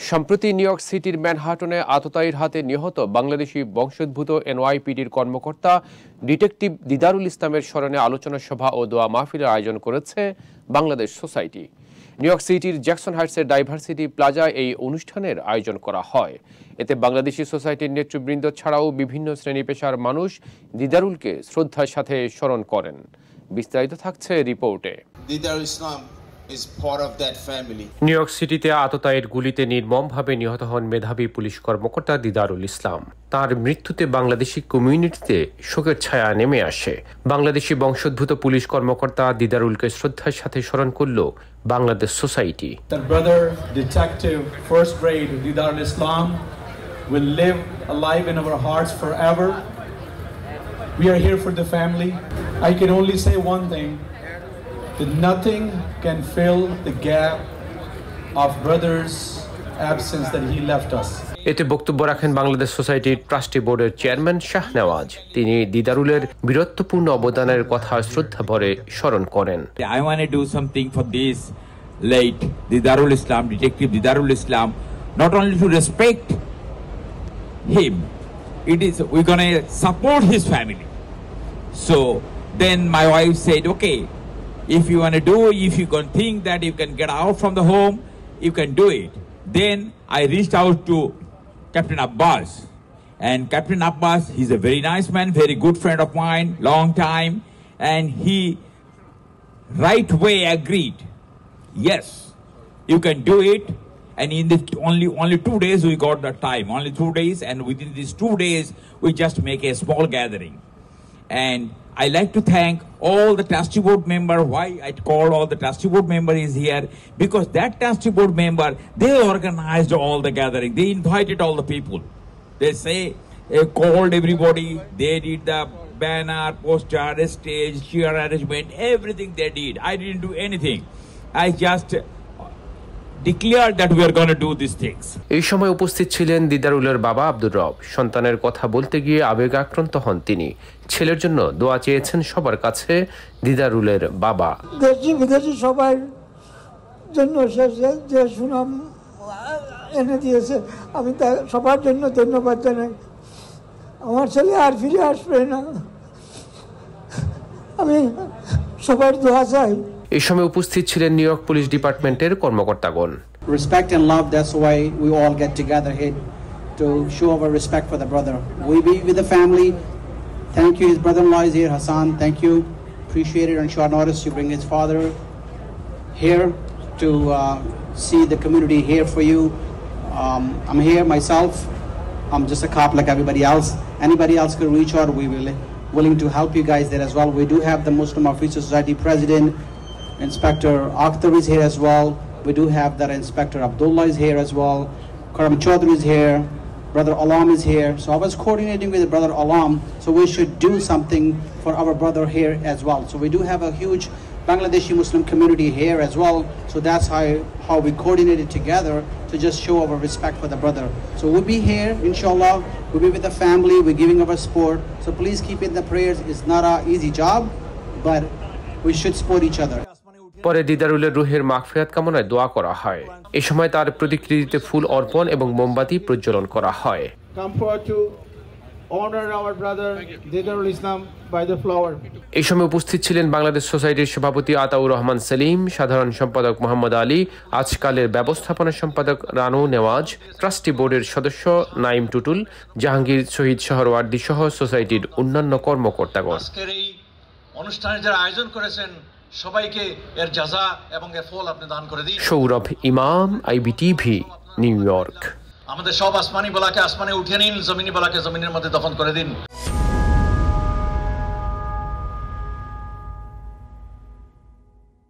সম্প্রতি new York সিটির ম্যানহাটনে আততায়ীর হাতে নিহত বাংলাদেশি বংশোদ্ভূত এনওয়াইপিডির কর্মকর্তা ডিটেকটিভ দিদারুল ইসলামের স্মরণে আলোচনা সভা ও দোয়া মাহফিলের আয়োজন করেছে বাংলাদেশ সোসাইটি। নিউ ইয়র্ক সিটির জ্যাকসন হাইটসের ডাইভার্সিটি প্লাজায় এই অনুষ্ঠানের আয়োজন করা হয়। এতে বাংলাদেশি সোসাইটির নেতৃবৃন্দ ছাড়াও বিভিন্ন শ্রেণী পেশার মানুষ দিদারুলকে শ্রদ্ধার সাথে স্মরণ করেন। বিস্তারিত থাকছে রিপোর্টে। দিদারুল ইসলাম নিউ ইয়র্ক সিটিতে আততায়ীর গুলিতে নির্মমভাবে নিহত হন মেধাবী পুলিশ কর্মকর্তা দিদারুল ইসলাম। তার মৃত্যুতে বাংলাদেশি কমিউনিটিতে শোকের ছায়া নেমে আসে। বাংলাদেশি বংশোদ্ভূত পুলিশ কর্মকর্তা দিদারুলকে শ্রদ্ধার সাথে স্মরণ করল Bangladesh society. Their brother, detective, first grade Didarul Islam, will live alive in our hearts forever. We are here for the family. I can only say one thing. That nothing can fill the gap of brother's absence that he left us. এতে বক্তব্য রাখেন বাংলাদেশ সোসাইটির trustee বোর্ডের chairman Shahnawaz. তিনি দিদারুলের বীরত্বপূর্ণ অবদানের কথা শ্রদ্ধা ভরে স্মরণ করেন। I want to do something for this late Didarul Islam, detective Didarul Islam, not only to respect him, we're going to support his family. So then my wife said, okay, if you want to do, if you can think that you can get out from the home, you can do it. Then I reached out to Captain Abbas. And Captain Abbas, he's a very nice man, very good friend of mine, long time. And he right away agreed. Yes, you can do it. And in the only 2 days we got the time, only 2 days. And within these 2 days, we just make a small gathering. And I like to thank all the trustee board member. Why I call all the trustee board member is here, because that trustee board member, they organized all the gathering. They invited all the people. They say, called everybody. They did the banner, poster, stage, chair arrangement, everything they did. I didn't do anything. I just declared that we are going to do these things. এই সময় উপস্থিত ছিলেন দিদারুলের বাবা আব্দুর রব। সন্তানের কথা বলতে গিয়ে আবেগাক্রান্ত হন তিনি। ছেলের জন্য দোয়া চেয়েছেন সবার কাছে দিদারুলের বাবা। দেশি বিদেশি সবার জন্য যে সুনাম এনে দিয়েছে, আমি সবার জন্য ধন্যবাদ জানাই। আমার ছেলে আর ফিরে আসবে না, আমি সবার দোয়া চাই। এই সময় উপস্থিত ছিলেন নিউ ইয়র্ক পুলিশ ডিপার্টমেন্টের কর্মকর্তাগণ। Respect and love, that's why we all get together here to show our respect for the brother. We be with the family. Thank you, his brother-in-law is here, Hassan. Thank you. Appreciate it on short notice. You bring his father here to see the community here for you. I'm here myself. I'm just a cop like everybody else. Anybody else could reach out. We will willing to help you guys there as well. We do have the Muslim Officer Society President, Inspector Akhtar is here as well. We do have that Inspector Abdullah is here as well. Karam Chaudhry is here. Brother Alam is here. So I was coordinating with Brother Alam. So we should do something for our brother here as well. So we do have a huge Bangladeshi Muslim community here as well. So that's how we coordinated together to just show our respect for the brother. So we'll be here, inshallah. We'll be with the family. We're giving our support. So please keep in the prayers. It's not an easy job, but we should support each other. পরে দিদারুলের রুহের মাগফিরাত কামনায় দোয়া করা হয়। এই সময় তার প্রতিকৃতিতে ফুল অর্পণ এবং মোমবাতি প্রজ্বলন করা হয়। এই সময় উপস্থিত ছিলেন বাংলাদেশ সোসাইটির সভাপতি আতাউর রহমান সেলিম, সাধারণ সম্পাদক মোহাম্মদ আলী, আজকালের ব্যবস্থাপনা সম্পাদক রানু নেওয়াজ, ট্রাস্টি বোর্ডের সদস্য নাইম টুটুল, জাহাঙ্গীর শহীদ শহরওয়ার্দী সহ সোসাইটির অন্যান্য কর্মকর্তাগণ। অনুষ্ঠানের যারা আয়োজন করেছেন সবাইকে এর জাযা এবং এর ফল আপনি দান করে দিন। সৌরভ ইমাম, আইবিটিভি, নিউ ইয়র্ক। আমাদের সব আসমানি বলাকে আসমানে উঠিয়ে নিন, জমিনি বলাকে জমিনের মধ্যে দফন করে দিন।